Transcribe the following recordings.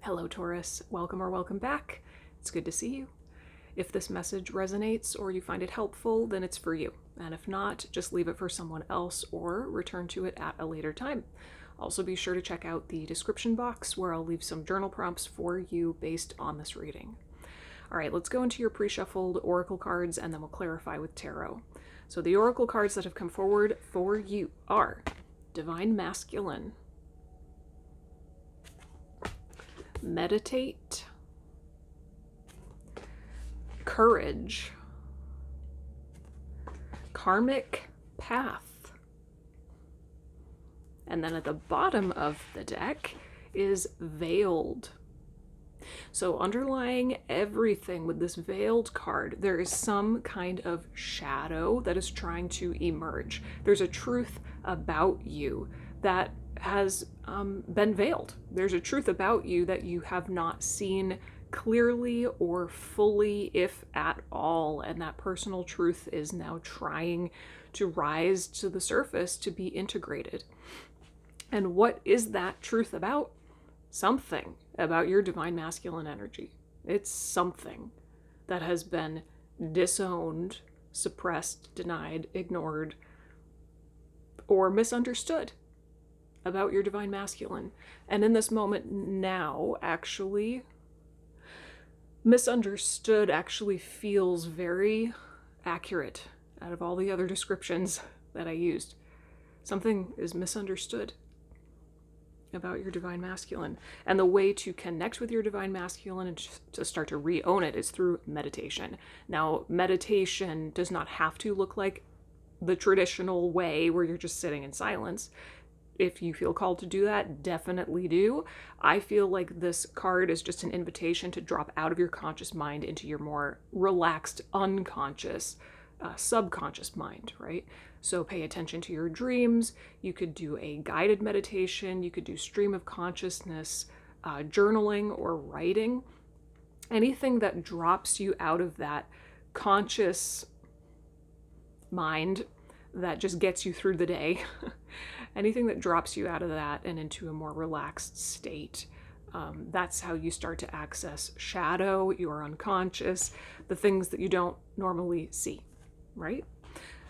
Hello, Taurus. Welcome or welcome back. It's good to see you. If this message resonates or you find it helpful, then it's for you. And if not, just leave it for someone else or return to it at a later time. Also, be sure to check out the description box where I'll leave some journal prompts for you based on this reading. All right, let's go into your pre-shuffled oracle cards and then we'll clarify with tarot. So the oracle cards that have come forward for you are Divine Masculine, Meditate, Courage, Karmic Path, and then at the bottom of the deck is Veiled. So underlying everything with this Veiled card, there is some kind of shadow that is trying to emerge. There's a truth about you that has been veiled. There's a truth about you that you have not seen clearly or fully, if at all, and that personal truth is now trying to rise to the surface to be integrated. And what is that truth about? Something about your divine masculine energy. It's something that has been disowned, suppressed, denied, ignored, or misunderstood about your divine masculine. And in this moment now, actually, misunderstood actually feels very accurate out of all the other descriptions that I used. Something is misunderstood about your divine masculine. And the way to connect with your divine masculine and to start to re-own it is through meditation. Now, meditation does not have to look like the traditional way where you're just sitting in silence. If you feel called to do that, definitely do. I feel like this card is just an invitation to drop out of your conscious mind into your more relaxed, unconscious, subconscious mind, right? So pay attention to your dreams. You could do a guided meditation. You could do stream of consciousness, journaling or writing. Anything that drops you out of that conscious mind that just gets you through the day. Anything that drops you out of that and into a more relaxed state. That's how you start to access shadow, your unconscious, the things that you don't normally see, right?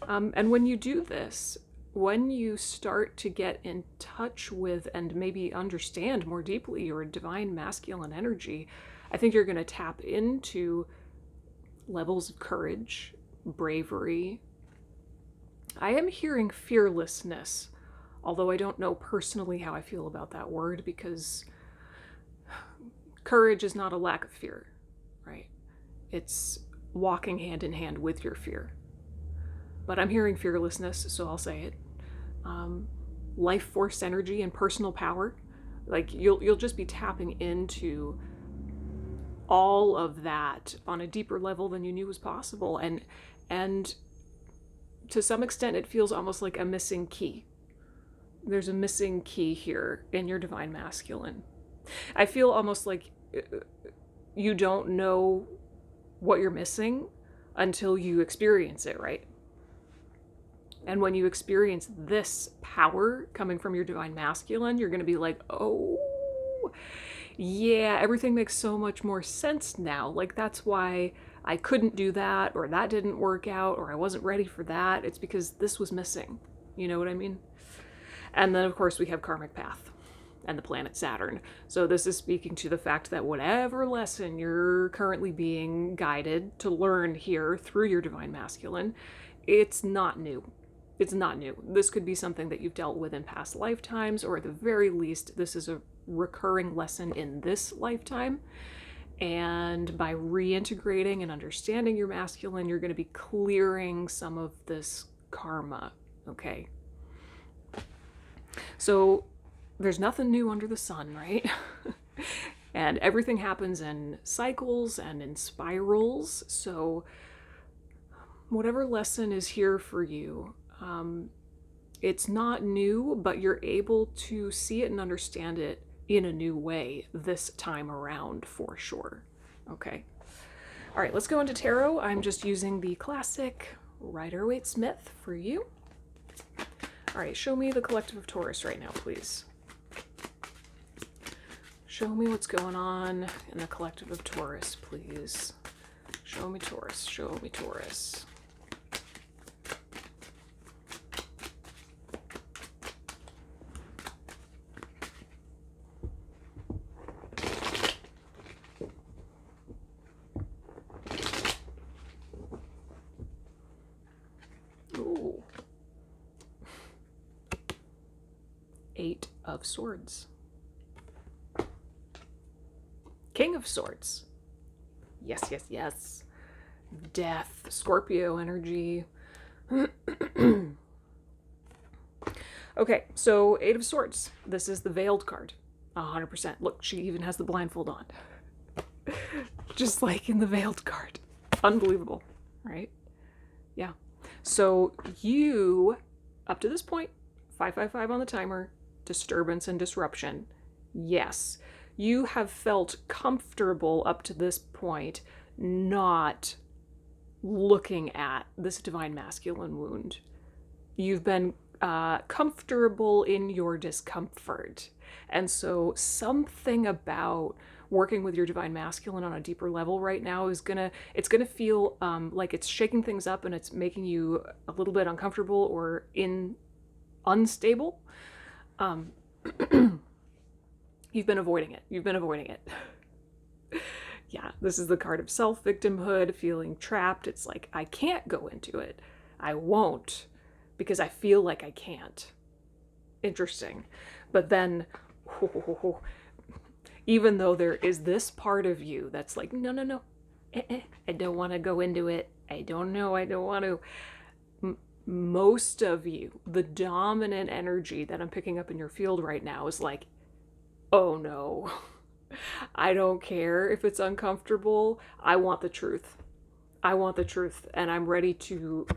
And when you do this, when you start to get in touch with and maybe understand more deeply your divine masculine energy, I think you're going to tap into levels of courage, bravery. I am hearing fearlessness, although I don't know personally how I feel about that word, because courage is not a lack of fear, right? It's walking hand in hand with your fear. But I'm hearing fearlessness, so I'll say it. Life force energy and personal power. Like you'll just be tapping into all of that on a deeper level than you knew was possible. And to some extent, it feels almost like a missing key. There's a missing key here in your divine masculine. I feel almost like you don't know what you're missing until you experience it, right? And when you experience this power coming from your divine masculine, you're going to be like, oh, yeah, everything makes so much more sense now. Like, that's why I couldn't do that, or that didn't work out, or I wasn't ready for that. It's because this was missing. You know what I mean? And then, of course, we have Karmic Path and the planet Saturn. So this is speaking to the fact that whatever lesson you're currently being guided to learn here through your divine masculine, it's not new. It's not new. This could be something that you've dealt with in past lifetimes, or at the very least, this is a recurring lesson in this lifetime. And by reintegrating and understanding your masculine, you're going to be clearing some of this karma, okay? So there's nothing new under the sun, right? And everything happens in cycles and in spirals. So whatever lesson is here for you, it's not new, but you're able to see it and understand it in a new way this time around for sure. Okay. All right, let's go into tarot. I'm just using the classic Rider-Waite-Smith for you. All right, show me the collective of Taurus right now, please. Show me what's going on in the collective of Taurus, please. Show me Taurus. Show me Taurus. Ooh. 8 of Swords. King of Swords. Yes, yes, yes. Death, Scorpio energy. Okay, so 8 of Swords. This is the Veiled card. 100%. Look, she even has the blindfold on. Just like in the Veiled card. Unbelievable, right? Yeah. So you, up to this point, 555 on the timer, disturbance and disruption. Yes. You have felt comfortable up to this point not looking at this divine masculine wound. You've been comfortable in your discomfort. And so something about working with your divine masculine on a deeper level right now is it's gonna feel like it's shaking things up and it's making you a little bit uncomfortable or unstable. You've been avoiding it. You've been avoiding it. Yeah, this is the card of self-victimhood, feeling trapped. It's like, I can't go into it. I won't, because I feel like I can't. Interesting. But then, even though there is this part of you that's like, no, no, no, I don't want to go into it. I don't know. I don't want to. Most of you, the dominant energy that I'm picking up in your field right now is like, oh no, I don't care if it's uncomfortable. I want the truth. I want the truth, and I'm ready to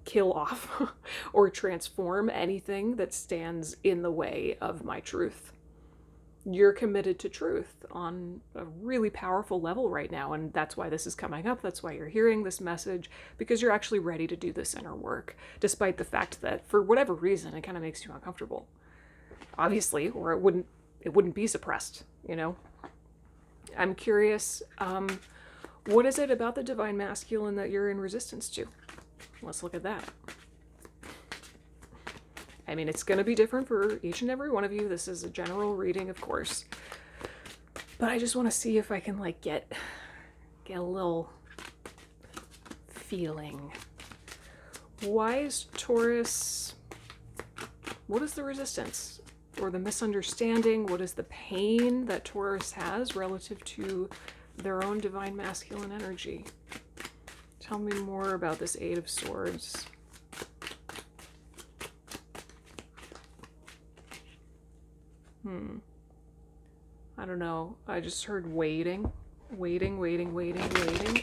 kill off or transform anything that stands in the way of my truth. You're committed to truth on a really powerful level right now, and that's why this is coming up. That's why you're hearing this message, because you're actually ready to do this inner work, despite the fact that for whatever reason it kind of makes you uncomfortable. Obviously, or it wouldn't be suppressed, you know? I'm curious, what is it about the divine masculine that you're in resistance to? Let's look at that. I mean, it's going to be different for each and every one of you. This is a general reading, of course. But I just want to see if I can, like, get a little feeling. Why is Taurus... What is the resistance? Or the misunderstanding? What is the pain that Taurus has relative to their own divine masculine energy? Tell me more about this 8 of Swords. I don't know. I just heard waiting. Waiting.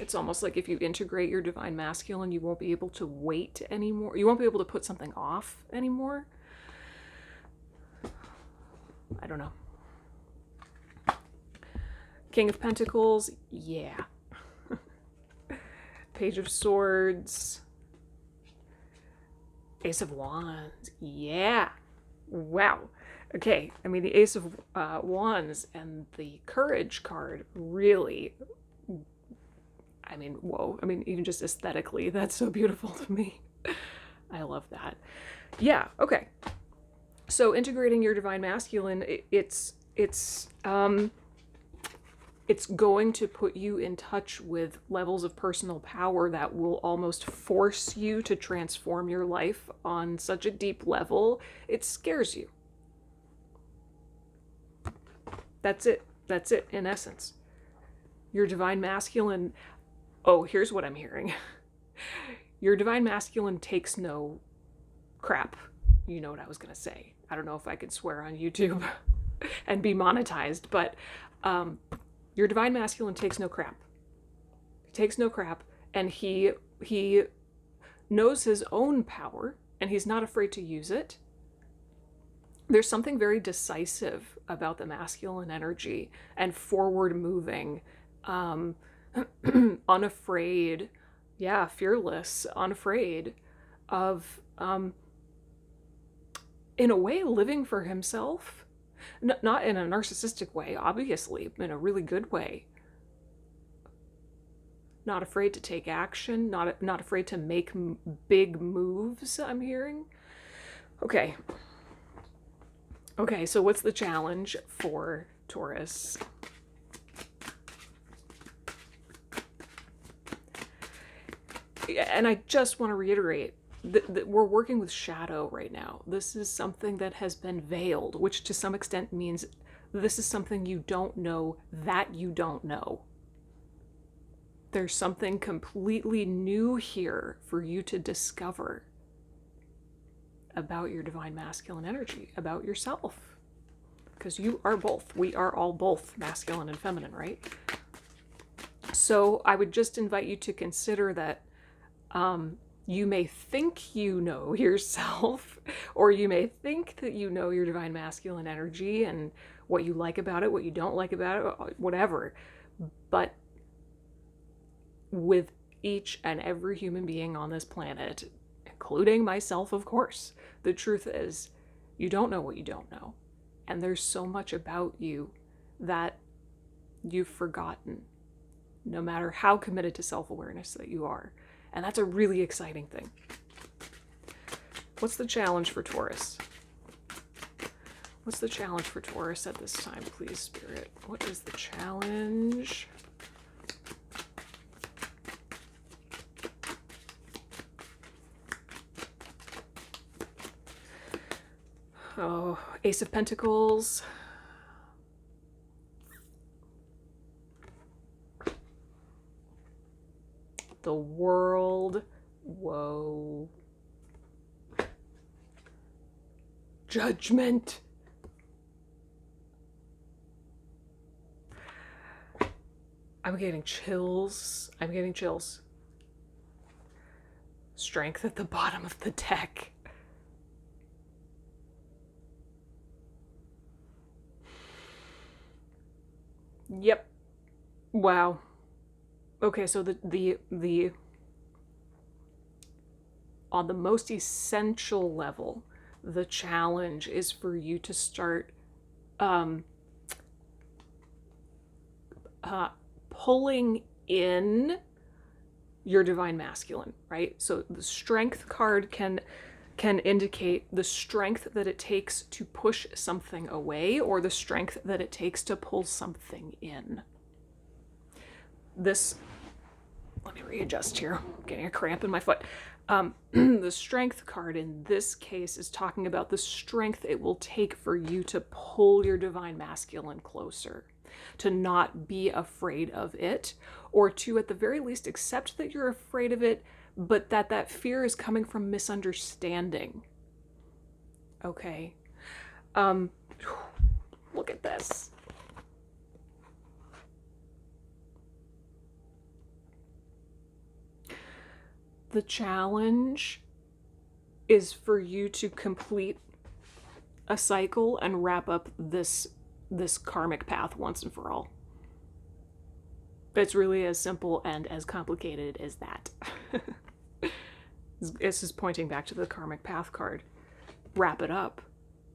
It's almost like if you integrate your divine masculine, you won't be able to wait anymore. You won't be able to put something off anymore. I don't know. King of Pentacles, yeah. Page of Swords. Ace of Wands, yeah. Wow. Okay, I mean, the Ace of Wands and the Courage card really, I mean, whoa. I mean, even just aesthetically, that's so beautiful to me. I love that. Yeah, okay. So integrating your divine masculine, it's going to put you in touch with levels of personal power that will almost force you to transform your life on such a deep level. It scares you. That's it. That's it, in essence. Your divine masculine... Oh, here's what I'm hearing. Your divine masculine takes no crap. You know what I was going to say. I don't know if I could swear on YouTube and be monetized, but your divine masculine takes no crap. He takes no crap, and he knows his own power, and he's not afraid to use it. There's something very decisive about the masculine energy and forward moving, unafraid, yeah, fearless, unafraid of, in a way, living for himself. Not in a narcissistic way, obviously, in a really good way. Not afraid to take action, not afraid to make big moves, I'm hearing. Okay. Okay, so what's the challenge for Taurus? And I just want to reiterate that we're working with shadow right now. This is something that has been veiled, which to some extent means this is something you don't know that you don't know. There's something completely new here for you to discover about your divine masculine energy, about yourself. Because you are both. We are all both masculine and feminine, right? So I would just invite you to consider that you may think you know yourself, or you may think that you know your divine masculine energy and what you like about it, what you don't like about it, whatever. But with each and every human being on this planet, including myself, of course, the truth is you don't know what you don't know. And there's so much about you that you've forgotten, no matter how committed to self-awareness that you are. And that's a really exciting thing. What's the challenge for Taurus? What's the challenge for Taurus at this time, please, Spirit? What is the challenge? Oh, Ace of Pentacles. The World. Whoa. Judgment. I'm getting chills. I'm getting chills. Strength at the bottom of the deck. Yep. Wow. Okay, so the on the most essential level, the challenge is for you to start pulling in your divine masculine, right? So the strength card can indicate the strength that it takes to push something away, or the strength that it takes to pull something in. This, let me readjust here. I'm getting a cramp in my foot. The strength card in this case is talking about the strength it will take for you to pull your divine masculine closer, to not be afraid of it, or to at the very least accept that you're afraid of it, but that fear is coming from misunderstanding. Okay. Look at this. The challenge is for you to complete a cycle and wrap up this karmic path once and for all. It's really as simple and as complicated as that. This is pointing back to the karmic path card. Wrap it up.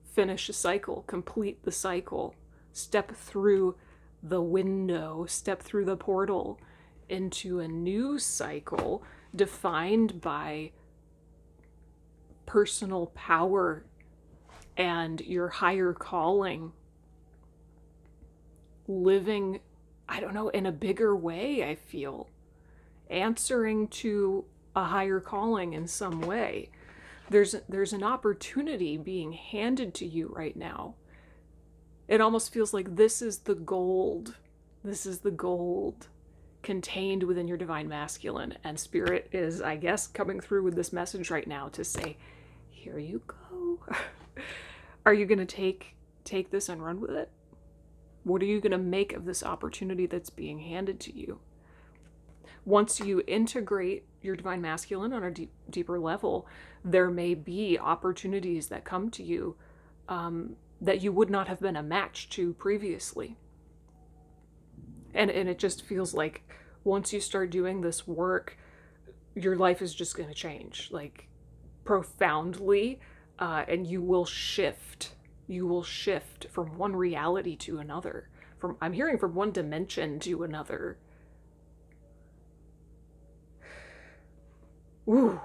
Finish a cycle. Complete the cycle. Step through the window. Step through the portal into a new cycle defined by personal power and your higher calling. Living, I don't know, in a bigger way, I feel. Answering to a higher calling in some way. There's an opportunity being handed to you right now. It almost feels like this is the gold. This is the gold contained within your divine masculine. And Spirit is, I guess, coming through with this message right now to say, here you go. Are you going to take this and run with it? What are you going to make of this opportunity that's being handed to you? Once you integrate your divine masculine on a deeper level, there may be opportunities that come to you that you would not have been a match to previously. And it just feels like once you start doing this work, your life is just going to change, like profoundly, and you will shift You will shift from one reality to another. I'm hearing from one dimension to another. Ooh.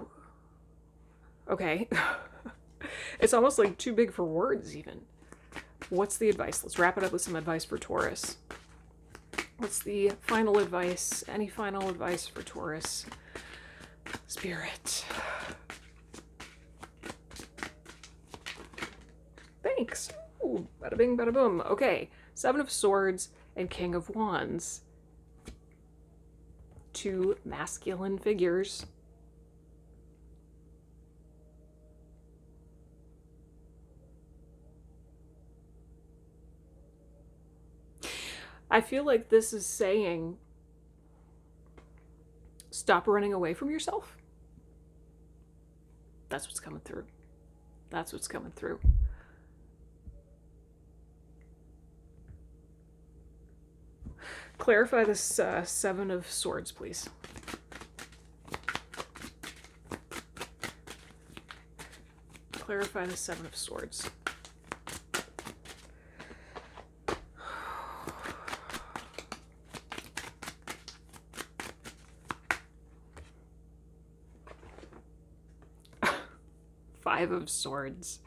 Okay. It's almost like too big for words, even. What's the advice? Let's wrap it up with some advice for Taurus. What's the final advice? Any final advice for Taurus? Spirit. Thanks. Ooh, bada bing, bada boom. Okay, Seven of Swords and King of Wands. Two masculine figures. I feel like this is saying, stop running away from yourself. That's what's coming through. That's what's coming through. Clarify this Seven of Swords, please. Clarify the Seven of Swords. Five of Swords.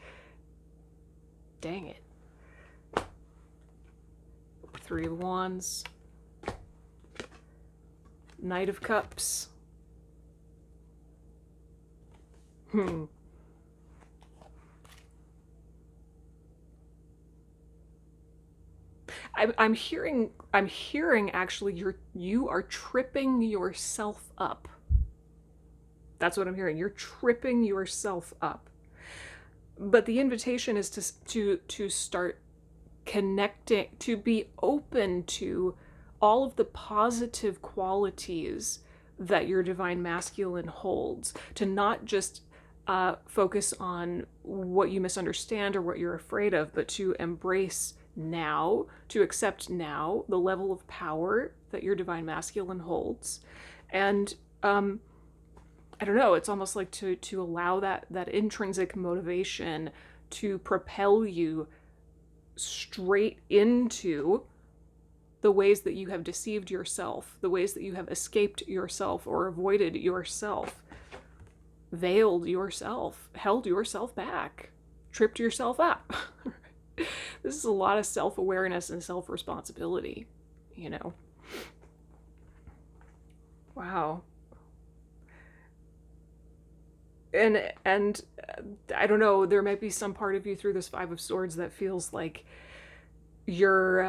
Dang it. Three of Wands. Knight of Cups. I'm hearing actually you are tripping yourself up. That's what I'm hearing. You're tripping yourself up. But the invitation is to start connecting, to be open to all of the positive qualities that your divine masculine holds, to not just focus on what you misunderstand or what you're afraid of, but to embrace now, to accept now the level of power that your divine masculine holds. And I don't know, it's almost like to allow that intrinsic motivation to propel you straight into the ways that you have deceived yourself, the ways that you have escaped yourself or avoided yourself, veiled yourself, held yourself back, tripped yourself up. This is a lot of self-awareness and self-responsibility, you know. Wow. And I don't know, there might be some part of you through this Five of Swords that feels like you're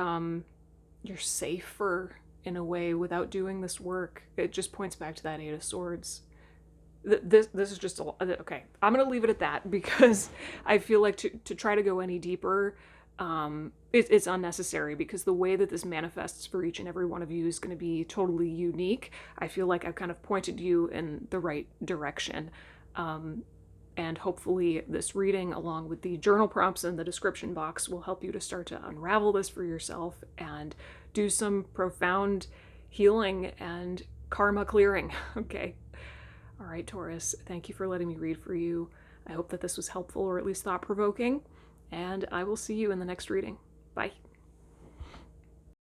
safer in a way without doing this work. It just points back to that Eight of Swords. This is just a, okay. I'm gonna leave it at that because I feel like to try to go any deeper, it's unnecessary, because the way that this manifests for each and every one of you is going to be totally unique. I feel like I've kind of pointed you in the right direction. And hopefully this reading, along with the journal prompts in the description box, will help you to start to unravel this for yourself and do some profound healing and karma clearing. Okay. All right, Taurus, thank you for letting me read for you. I hope that this was helpful, or at least thought-provoking, and I will see you in the next reading. Bye.